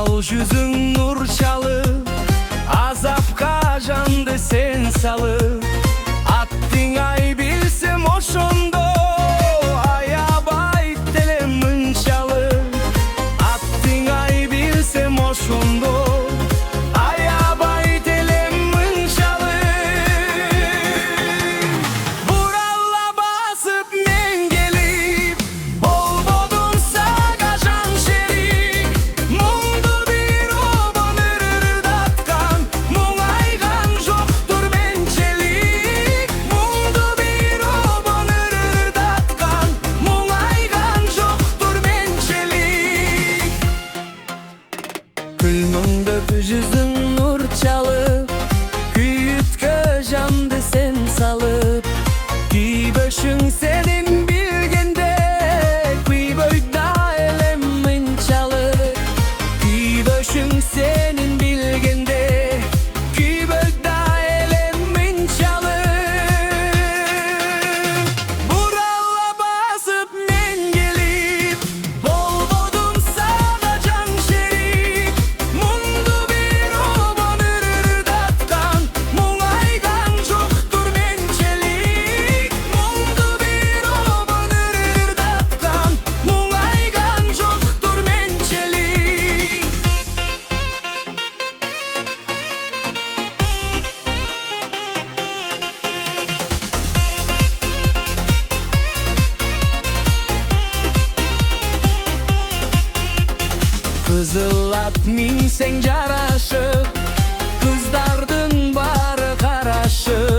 Al yüzün nur çalıp azapka candı sen salıp attın ay bilsem oşondo ayabay telemin çalıp attın ay bilsem oşondo ayabay telemin çalıp buralla basıp men gelip bol bodun sagajan şerik mundu bir obon ırırdatkan muңайgan жокtur mençelik mundu bir obon ırırdatkan muңайgan жокtur mençelik Gülmüңdө yüzün nur çalıp kүйütkö jandı sen salıp Güyböşüң senin bilgende Güyböйда elemin çalıp Güyböşüң senin bilgende Güyböйда elemin çalıp Buralla basıp men gelip bol bodum sagajan şerik mundu bir obon ırırdatkan muңайgan жокtur mençelik mundu bir obon ırırdatkan muңайgan жокtur mençelik Kızıl at minseң жарашып Kızdардın bары karışıp